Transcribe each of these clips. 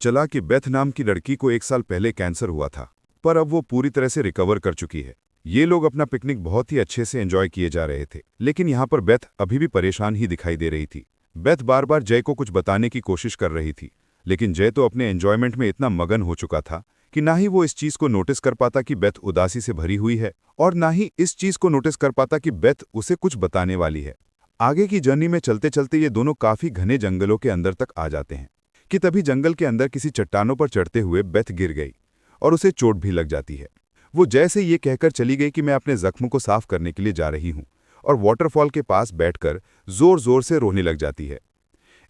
चला कि बेथ नाम की लड़की को 1 साल पहले कैंसर हुआ था, पर अब वो पूरी तरह से रिकवर कर चुकी है। ये लोग अपना पिकनिक बहुत ही अच्छे से एंजॉय किए जा रहे थे, लेकिन यहाँ पर बेथ अभी भी परेशान ही दिखाई दे रही थी। बेथ बार बार जय को कुछ बताने की कोशिश कर रही थी, लेकिन जय तो अपने एंजॉयमेंट में इतना मगन हो चुका था कि ना ही वो इस चीज को नोटिस कर पाता कि बेथ उदासी से भरी हुई है, और ना ही इस चीज को नोटिस कर पाता कि बेथ उसे कुछ बताने वाली है। आगे की जर्नी में चलते चलते ये दोनों काफी घने जंगलों के अंदर तक आ जाते हैं कि तभी जंगल के अंदर किसी चट्टानों पर चढ़ते हुए बेथ गिर गई और उसे चोट भी लग जाती है। वो जैसे ये कहकर चली गई कि मैं अपने जख्म को साफ करने के लिए जा रही हूँ, और वाटरफॉल के पास बैठकर जोर जोर से रोने लग जाती है।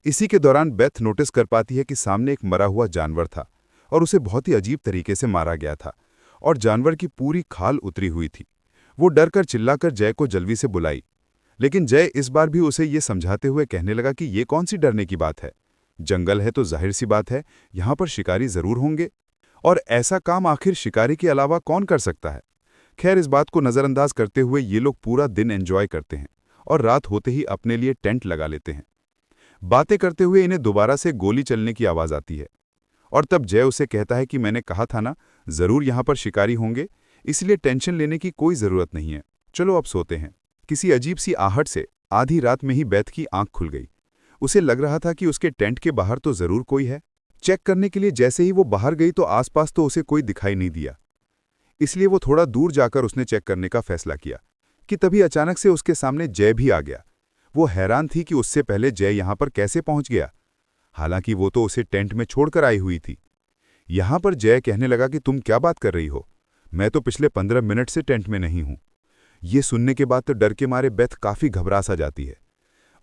इसी के दौरान बेथ नोटिस कर पाती है कि सामने एक मरा हुआ जानवर था और उसे बहुत ही अजीब तरीके से मारा गया था, और जानवर की पूरी खाल उतरी हुई थी। वो डर कर चिल्लाकर जय को जल्दी से बुलाई, लेकिन जय इस बार भी उसे ये समझाते हुए कहने लगा कि ये कौन सी डरने की बात है, जंगल है तो जाहिर सी बात है यहाँ पर शिकारी जरूर होंगे, और ऐसा काम आखिर शिकारी के अलावा कौन कर सकता है। खैर, इस बात को नज़रअंदाज करते हुए ये लोग पूरा दिन एंजॉय करते हैं और रात होते ही अपने लिए टेंट लगा लेते हैं। बातें करते हुए इन्हें दोबारा से गोली चलने की आवाज़ आती है, और तब जय उसे कहता है कि मैंने कहा था ना, ज़रूर यहाँ पर शिकारी होंगे, इसलिए टेंशन लेने की कोई ज़रूरत नहीं है, चलो अब सोते हैं। किसी अजीब सी आहट से आधी रात में ही बेथ की आंख खुल गई। उसे लग रहा था कि उसके टेंट के बाहर तो ज़रूर कोई है। चेक करने के लिए जैसे ही वो बाहर गई तो आसपास तो उसे कोई दिखाई नहीं दिया, इसलिए वो थोड़ा दूर जाकर उसने चेक करने का फैसला किया कि तभी अचानक से उसके सामने जय भी आ गया। वो हैरान थी कि उससे पहले जय यहाँ पर कैसे पहुँच गया, हालांकि वो तो उसे टेंट में छोड़कर आई हुई थी। यहाँ पर जय कहने लगा कि तुम क्या बात कर रही हो, मैं तो पिछले 15 मिनट से टेंट में नहीं हूँ। ये सुनने के बाद तो डर के मारे बेथ काफ़ी घबरा सा जाती है।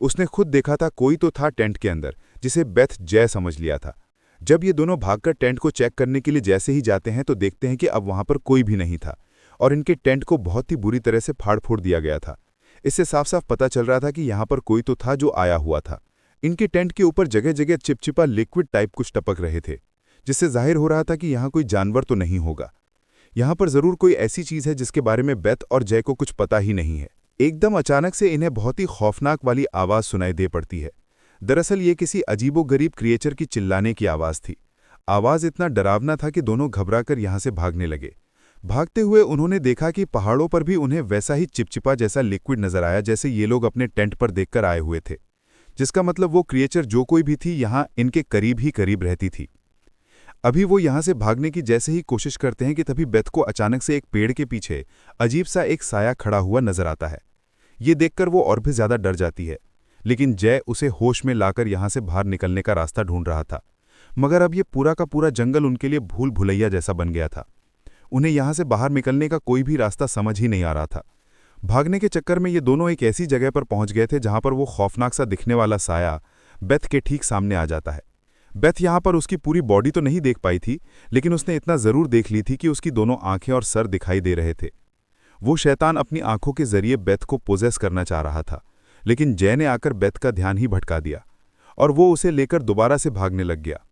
उसने खुद देखा था कोई तो था टेंट के अंदर, जिसे बेथ जय समझ लिया था। जब ये दोनों भागकर टेंट को चेक करने के लिए जैसे ही जाते हैं तो देखते हैं कि अब वहां पर कोई भी नहीं था, और इनके टेंट को बहुत ही बुरी तरह से फाड़ फोड़ दिया गया था। इससे साफ साफ पता चल रहा था कि यहाँ पर कोई तो था जो आया हुआ था। इनके टेंट के ऊपर जगह जगह चिपचिपा लिक्विड टाइप कुछ टपक रहे थे, जिससे जाहिर हो रहा था कि यहाँ कोई जानवर तो नहीं होगा। यहाँ पर जरूर कोई ऐसी चीज है जिसके बारे में बेथ और जय को कुछ पता ही नहीं है। एकदम अचानक से इन्हें बहुत ही खौफनाक वाली आवाज सुनाई दे पड़ती है। दरअसल ये किसी अजीबोगरीब क्रिएचर की चिल्लाने की आवाज थी। आवाज इतना डरावना था कि दोनों घबराकर यहाँ से भागने लगे। भागते हुए उन्होंने देखा कि पहाड़ों पर भी उन्हें वैसा ही चिपचिपा जैसा लिक्विड नजर आया जैसे ये लोग अपने टेंट पर देखकर आए हुए थे, जिसका मतलब वो क्रिएचर जो कोई भी थी यहाँ इनके करीब ही करीब रहती थी। अभी वो यहाँ से भागने की जैसे ही कोशिश करते हैं कि तभी बेथ को अचानक से एक पेड़ के पीछे अजीब सा एक साया खड़ा हुआ नजर आता है। ये देखकर वो और भी ज्यादा डर जाती है, लेकिन जय उसे होश में लाकर यहाँ से बाहर निकलने का रास्ता ढूंढ रहा था। मगर अब ये पूरा का पूरा जंगल उनके लिए भूल भुलैया जैसा बन गया था। उन्हें यहाँ से बाहर निकलने का कोई भी रास्ता समझ ही नहीं आ रहा था। भागने के चक्कर में ये दोनों एक ऐसी जगह पर पहुंच गए थे जहां पर वो खौफनाक सा दिखने वाला साया बेथ के ठीक सामने आ जाता है। बेथ यहाँ पर उसकी पूरी बॉडी तो नहीं देख पाई थी, लेकिन उसने इतना जरूर देख ली थी कि उसकी दोनों आंखें और सर दिखाई दे रहे थे। वो शैतान अपनी आंखों के जरिए बेथ को पोजेस करना चाह रहा था, लेकिन जय ने आकर बेथ का ध्यान ही भटका दिया और वो उसे लेकर दोबारा से भागने लग गया।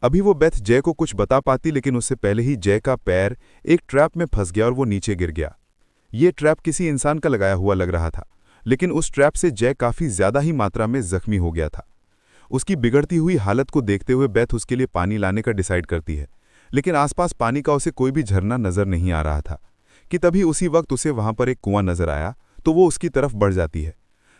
अभी वो बेथ जय को कुछ बता पाती, लेकिन उससे पहले ही जय का पैर एक ट्रैप में फंस गया और वो नीचे गिर गया। ये ट्रैप किसी इंसान का लगाया हुआ लग रहा था, लेकिन उस ट्रैप से जय काफी ज्यादा ही मात्रा में जख्मी हो गया था। उसकी बिगड़ती हुई हालत को देखते हुए बेथ उसके लिए पानी लाने का डिसाइड करती है, लेकिन आसपास पानी का उसे कोई भी झरना नजर नहीं आ रहा था कि तभी उसी वक्त उसे वहां पर एक कुआं नजर आया, तो वो उसकी तरफ बढ़ जाती है।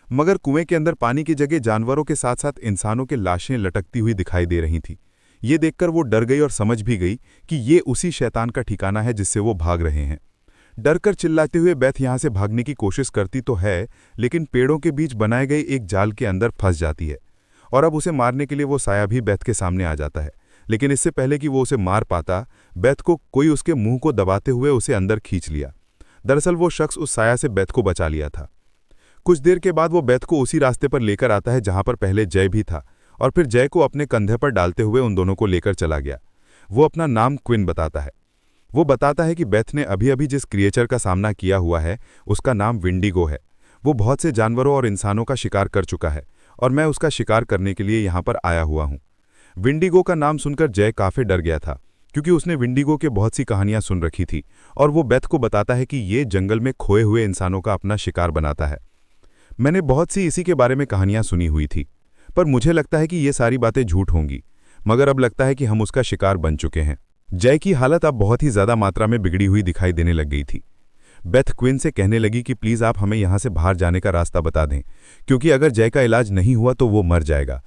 मगर कुएं के अंदर पानी की जगह जानवरों के साथ साथ इंसानों के लाशें लटकती हुई दिखाई दे रही थीं। ये देखकर वो डर गई और समझ भी गई कि ये उसी शैतान का ठिकाना है जिससे वो भाग रहे हैं। डरकर चिल्लाते हुए बेथ यहाँ से भागने की कोशिश करती तो है, लेकिन पेड़ों के बीच बनाए गए एक जाल के अंदर फंस जाती है, और अब उसे मारने के लिए वो साया भी बेथ के सामने आ जाता है। लेकिन इससे पहले कि वो उसे मार पाता, बेथ को कोई उसके मुंह को दबाते हुए उसे अंदर खींच लिया। दरअसल वो शख्स उस साया से बेथ को बचा लिया था। कुछ देर के बाद वो बेथ को उसी रास्ते पर लेकर आता है जहां पर पहले जय भी था, और फिर जय को अपने कंधे पर डालते हुए उन दोनों को लेकर चला गया। वो अपना नाम क्विन बताता है। वो बताता है कि बेथ ने अभी अभी जिस क्रिएचर का सामना किया हुआ है उसका नाम विंडिगो है। वो बहुत से जानवरों और इंसानों का शिकार कर चुका है, और मैं उसका शिकार करने के लिए यहाँ पर आया हुआ हूँ। विंडिगो का नाम सुनकर जय काफी डर गया था, क्योंकि उसने विंडिगो के बहुत सी कहानियां सुन रखी थी, और वो बेथ को बताता है कि ये जंगल में खोए हुए इंसानों का अपना शिकार बनाता है। मैंने बहुत सी इसी के बारे में कहानियां सुनी हुई थी, पर मुझे लगता है कि ये सारी बातें झूठ होंगी। मगर अब लगता है कि हम उसका शिकार बन चुके हैं। जय की हालत अब बहुत ही ज्यादा मात्रा में बिगड़ी हुई दिखाई देने लग गई थी। बेथ क्विन से कहने लगी कि प्लीज आप हमें यहां से बाहर जाने का रास्ता बता दें, क्योंकि अगर जय का इलाज नहीं हुआ तो वो मर जाएगा।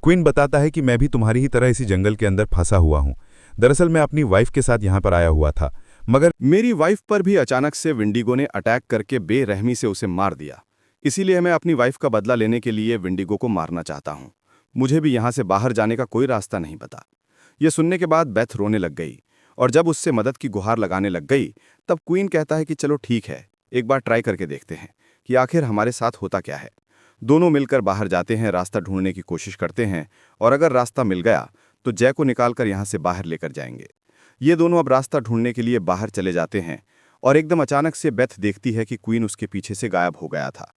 क्विन बताता है कि मैं भी तुम्हारी ही तरह इसी जंगल के अंदर फंसा हुआ हूं। दरअसल मैं अपनी वाइफ के साथ यहां पर आया हुआ था, मगर मेरी वाइफ पर भी अचानक से विंडिगो ने अटैक करके बेरहमी से उसे मार दिया। इसीलिए मैं अपनी वाइफ का बदला लेने के लिए विंडिगो को मारना चाहता हूँ। मुझे भी यहाँ से बाहर जाने का कोई रास्ता नहीं पता। ये सुनने के बाद बेथ रोने लग गई, और जब उससे मदद की गुहार लगाने लग गई तब क्वीन कहता है कि चलो ठीक है, एक बार ट्राई करके देखते हैं कि आखिर हमारे साथ होता क्या है। दोनों मिलकर बाहर जाते हैं, रास्ता ढूंढने की कोशिश करते हैं, और अगर रास्ता मिल गया तो जय को निकालकर यहाँ से बाहर लेकर जाएंगे। ये दोनों अब रास्ता ढूंढने के लिए बाहर चले जाते हैं, और एकदम अचानक से बेथ देखती है कि क्वीन उसके पीछे से गायब हो गया था।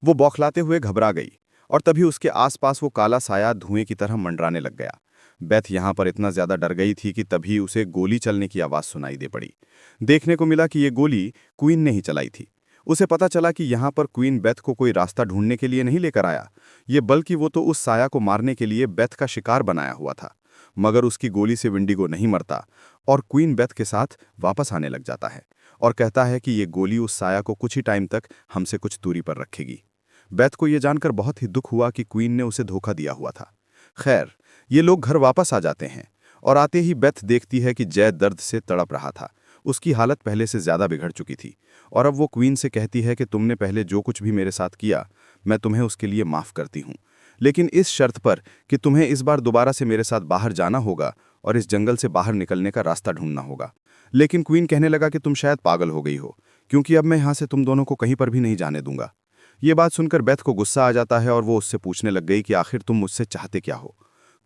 वो बौखलाते हुए घबरा गई, और तभी उसके आसपास वो काला साया धुएं की तरह मंडराने लग गया। बेथ यहाँ पर इतना ज्यादा डर गई थी कि तभी उसे गोली चलने की आवाज सुनाई दे पड़ी। देखने को मिला कि ये गोली क्वीन ने ही चलाई थी। उसे पता चला कि यहाँ पर क्वीन बेथ को कोई रास्ता ढूंढने के लिए नहीं लेकर आया, ये बल्कि वो तो उस साया को मारने के लिए बेथ का शिकार बनाया हुआ था। मगर उसकी गोली से विंडिगो नहीं मरता, और क्वीन बेथ के साथ वापस आने लग जाता है और कहता है कि ये गोली उस साया को कुछ ही टाइम तक हमसे कुछ दूरी पर रखेगी। बेथ को यह जानकर बहुत ही दुख हुआ कि क्वीन ने उसे धोखा दिया हुआ था। खैर, ये लोग घर वापस आ जाते हैं, और आते ही बेथ देखती है कि जय दर्द से तड़प रहा था। उसकी हालत पहले से ज्यादा बिगड़ चुकी थी, और अब वो क्वीन से कहती है कि तुमने पहले जो कुछ भी मेरे साथ किया, मैं तुम्हें उसके लिए माफ करती हूँ, लेकिन इस शर्त पर कि तुम्हें इस बार दोबारा से मेरे साथ बाहर जाना होगा और इस जंगल से बाहर निकलने का रास्ता ढूंढना होगा। लेकिन क्वीन कहने लगा कि तुम शायद पागल हो गई हो, क्योंकि अब मैं यहाँ से तुम दोनों को कहीं पर भी नहीं जाने दूंगा। ये बात सुनकर बेथ को गुस्सा आ जाता है, और वो उससे पूछने लग गई कि आखिर तुम मुझसे चाहते क्या हो।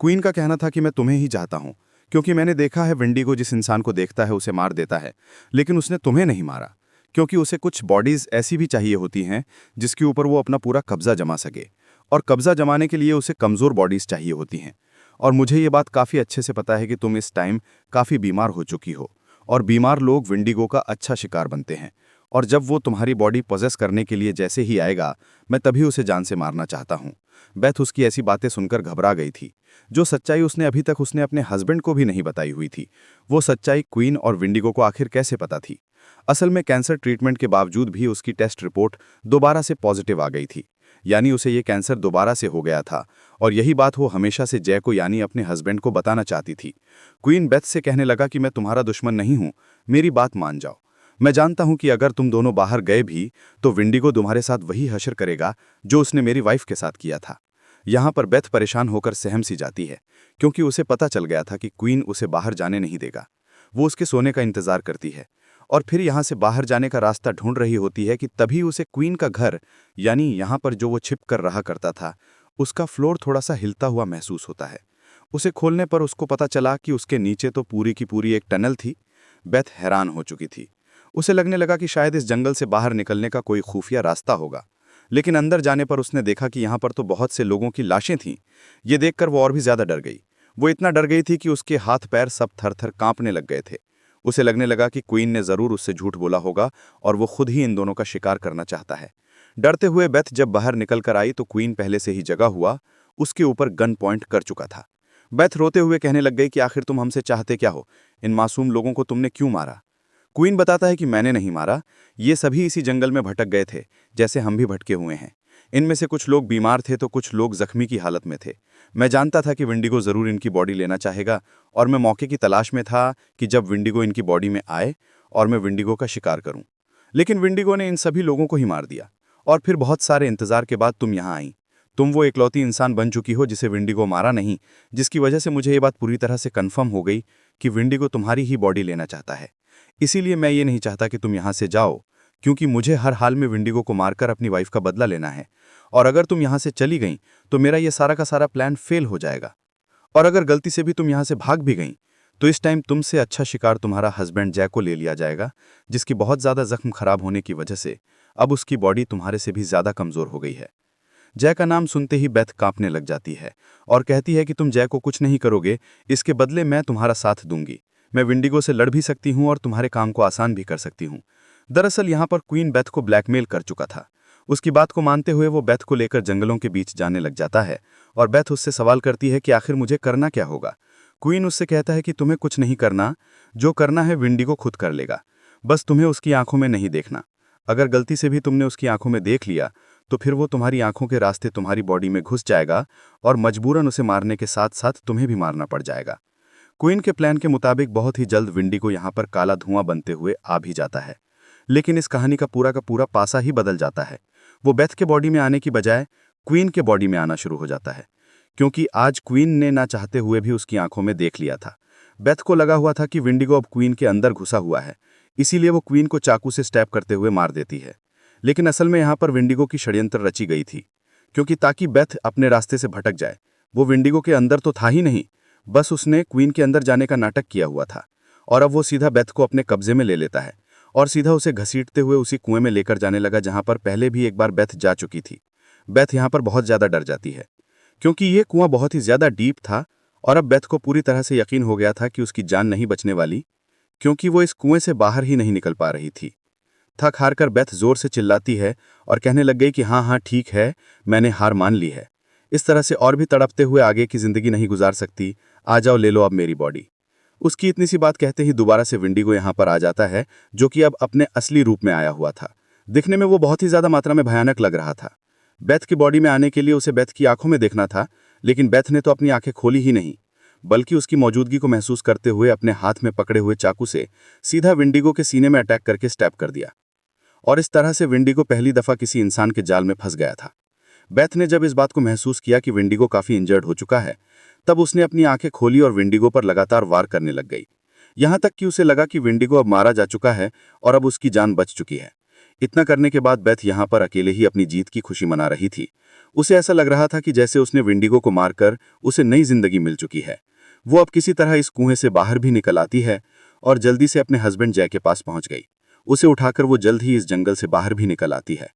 क्वीन का कहना था कि मैं तुम्हें ही चाहता हूँ, क्योंकि मैंने देखा है विंडिगो जिस इंसान को देखता है उसे मार देता है, लेकिन उसने तुम्हें नहीं मारा, क्योंकि उसे कुछ बॉडीज ऐसी भी चाहिए होती हैं जिसके ऊपर वो अपना पूरा कब्जा जमा सके, और कब्जा जमाने के लिए उसे कमज़ोर बॉडीज चाहिए होती हैं। और मुझे ये बात काफ़ी अच्छे से पता है कि तुम इस टाइम काफ़ी बीमार हो चुकी हो, और बीमार लोग विंडिगो का अच्छा शिकार बनते हैं, और जब वो तुम्हारी बॉडी पोजेस करने के लिए जैसे ही आएगा, मैं तभी उसे जान से मारना चाहता हूँ। बेथ उसकी ऐसी बातें सुनकर घबरा गई थी। जो सच्चाई उसने अभी तक उसने अपने हस्बैंड को भी नहीं बताई हुई थी, वो सच्चाई क्वीन और विंडिगो को आखिर कैसे पता थी। असल में कैंसर ट्रीटमेंट के बावजूद भी उसकी टेस्ट रिपोर्ट दोबारा से पॉजिटिव आ गई थी, यानी उसे ये कैंसर दोबारा से हो गया था, और यही बात वो हमेशा से जय को यानी अपने हस्बैंड को बताना चाहती थी। क्वीन बेथ से कहने लगा कि मैं तुम्हारा दुश्मन नहीं हूं, मेरी बात मान जाओ। मैं जानता हूं कि अगर तुम दोनों बाहर गए भी तो विंडिगो तुम्हारे साथ वही हशर करेगा जो उसने मेरी वाइफ के साथ किया था। यहाँ पर बेथ परेशान होकर सहम सी जाती है, क्योंकि उसे पता चल गया था कि क्वीन उसे बाहर जाने नहीं देगा। वो उसके सोने का इंतजार करती है, और फिर यहाँ से बाहर जाने का रास्ता ढूंढ रही होती है कि तभी उसे क्वीन का घर, यानी यहाँ पर जो वो छिप कर रहा करता था, उसका फ्लोर थोड़ा सा हिलता हुआ महसूस होता है। उसे खोलने पर उसको पता चला कि उसके नीचे तो पूरी की पूरी एक टनल थी। बेथ हैरान हो चुकी थी। उसे लगने लगा कि शायद इस जंगल से बाहर निकलने का कोई खुफिया रास्ता होगा, लेकिन अंदर जाने पर उसने देखा कि यहाँ पर तो बहुत से लोगों की लाशें थीं। ये देखकर वो और भी ज्यादा डर गई। वो इतना डर गई थी कि उसके हाथ पैर सब थर-थर कांपने लग गए थे। उसे लगने लगा कि क्वीन ने जरूर उससे झूठ बोला होगा, और वो खुद ही इन दोनों का शिकार करना चाहता है। डरते हुए बेथ जब बाहर निकल कर आई तो क्वीन पहले से ही जगा हुआ उसके ऊपर गन पॉइंट कर चुका था। बेथ रोते हुए कहने लग गई कि आखिर तुम हमसे चाहते क्या हो, इन मासूम लोगों को तुमने क्यों मारा। क्वीन बताता है कि मैंने नहीं मारा, ये सभी इसी जंगल में भटक गए थे, जैसे हम भी भटके हुए हैं। इनमें से कुछ लोग बीमार थे तो कुछ लोग जख्मी की हालत में थे। मैं जानता था कि विंडिगो जरूर इनकी बॉडी लेना चाहेगा, और मैं मौके की तलाश में था कि जब विंडिगो इनकी बॉडी में आए और मैं विंडिगो का शिकार करूं। लेकिन विंडिगो ने इन सभी लोगों को ही मार दिया, और फिर बहुत सारे इंतजार के बाद तुम यहाँ आई। तुम वो इकलौती इंसान बन चुकी हो जिसे विंडिगो मारा नहीं, जिसकी वजह से मुझे ये बात पूरी तरह से कन्फर्म हो गई कि विंडिगो तुम्हारी ही बॉडी लेना चाहता है। इसीलिए मैं ये नहीं चाहता कि तुम यहाँ से जाओ, क्योंकि मुझे हर हाल में विंडिगो को मारकर अपनी वाइफ का बदला लेना है, और अगर तुम यहाँ से चली गई तो मेरा ये सारा का सारा प्लान फेल हो जाएगा। और अगर गलती से भी तुम यहाँ से भाग भी गई तो इस टाइम तुमसे अच्छा शिकार तुम्हारा हस्बैंड जय को ले लिया जाएगा, जिसकी बहुत ज़्यादा जख्म खराब होने की वजह से अब उसकी बॉडी तुम्हारे से भी ज़्यादा कमज़ोर हो गई है। जय का नाम सुनते ही बेथ कांपने लग जाती है और कहती है कि तुम जय को कुछ नहीं करोगे, इसके बदले मैं तुम्हारा साथ दूंगी। मैं विंडिगो से लड़ भी सकती हूँ और तुम्हारे काम को आसान भी कर सकती हूँ। दरअसल यहाँ पर क्वीन बेथ को ब्लैकमेल कर चुका था। उसकी बात को मानते हुए वो बेथ को लेकर जंगलों के बीच जाने लग जाता है, और बेथ उससे सवाल करती है कि आखिर मुझे करना क्या होगा। क्वीन उससे कहता है कि तुम्हें कुछ नहीं करना, जो करना है विंडिगो खुद कर लेगा, बस तुम्हें उसकी आंखों में नहीं देखना। अगर गलती से भी तुमने उसकी आंखों में देख लिया तो फिर वो तुम्हारी आंखों के रास्ते तुम्हारी बॉडी में घुस जाएगा और मजबूरन उसे मारने के साथ साथ तुम्हें भी मारना पड़ जाएगा। क्वीन के प्लान के मुताबिक बहुत ही जल्द विंडिगो यहाँ पर काला धुआं बनते हुए आ भी जाता है, लेकिन इस कहानी का पूरा पासा ही बदल जाता है। वो बेथ के बॉडी में आने की बजाय क्वीन के बॉडी में आना शुरू हो जाता है, क्योंकि आज क्वीन ने ना चाहते हुए भी उसकी आंखों में देख लिया था। बेथ को लगा हुआ था कि विंडिगो अब क्वीन के अंदर घुसा हुआ है, इसीलिए वो क्वीन को चाकू से स्टैब करते हुए मार देती है। लेकिन असल में यहाँ पर विंडिगो की षड्यंत्र रची गई थी, क्योंकि ताकि बेथ अपने रास्ते से भटक जाए। वो विंडिगो के अंदर तो था ही नहीं, बस उसने क्वीन के अंदर जाने का नाटक किया हुआ था, और अब वो सीधा बेथ को अपने कब्जे में ले लेता है और सीधा उसे घसीटते हुए उसी कुएं में लेकर जाने लगा जहां पर पहले भी एक बार बेथ जा चुकी थी। बेथ यहाँ पर बहुत ज़्यादा डर जाती है, क्योंकि ये कुआं बहुत ही ज़्यादा डीप था और अब बेथ को पूरी तरह से यकीन हो गया था कि उसकी जान नहीं बचने वाली, क्योंकि वो इस कुएं से बाहर ही नहीं निकल पा रही थी। थक हार कर बेथ जोर से चिल्लाती है और कहने लग गई कि हाँ ठीक है, मैंने हार मान ली है। इस तरह से और भी तड़पते हुए आगे की जिंदगी नहीं गुजार सकती, आ जाओ ले लो अब मेरी बॉडी। उसकी इतनी सी बात कहते ही दोबारा से विंडिगो यहाँ पर आ जाता है, जो कि अब अपने असली रूप में आया हुआ था। दिखने में वो बहुत ही ज़्यादा मात्रा में भयानक लग रहा था। बेथ की बॉडी में आने के लिए उसे बेथ की आंखों में देखना था, लेकिन बेथ ने तो अपनी आंखें खोली ही नहीं, बल्कि उसकी मौजूदगी को महसूस करते हुए अपने हाथ में पकड़े हुए चाकू से सीधा विंडिगो के सीने में अटैक करके स्टैब कर दिया। और इस तरह से विंडिगो पहली दफ़ा किसी इंसान के जाल में फंस गया था। बेथ ने जब इस बात को महसूस किया कि विंडिगो काफ़ी इंजर्ड हो चुका है, तब उसने अपनी आंखें खोली और विंडिगो पर लगातार वार करने लग गई, यहाँ तक कि उसे लगा कि विंडिगो अब मारा जा चुका है और अब उसकी जान बच चुकी है। इतना करने के बाद बेथ यहाँ पर अकेले ही अपनी जीत की खुशी मना रही थी। उसे ऐसा लग रहा था कि जैसे उसने विंडिगो को मारकर उसे नई जिंदगी मिल चुकी है। वो अब किसी तरह इस कुएं से बाहर भी निकल आती है और जल्दी से अपने हस्बैंड जय के पास पहुंच गई। उसे उठाकर वो जल्द ही इस जंगल से बाहर भी निकल आती है,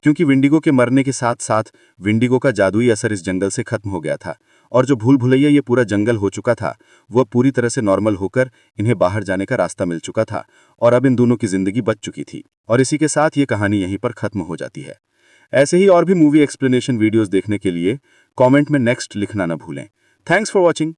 क्योंकि विंडिगो के मरने के साथ साथ विंडिगो का जादुई असर इस जंगल से खत्म हो गया था और जो भूल भुलैया ये पूरा जंगल हो चुका था, वह पूरी तरह से नॉर्मल होकर इन्हें बाहर जाने का रास्ता मिल चुका था और अब इन दोनों की जिंदगी बच चुकी थी। और इसी के साथ ये कहानी यहीं पर खत्म हो जाती है। ऐसे ही और भी मूवी एक्सप्लेनेशन वीडियोस देखने के लिए कमेंट में नेक्स्ट लिखना न भूलें। Thanks for watching.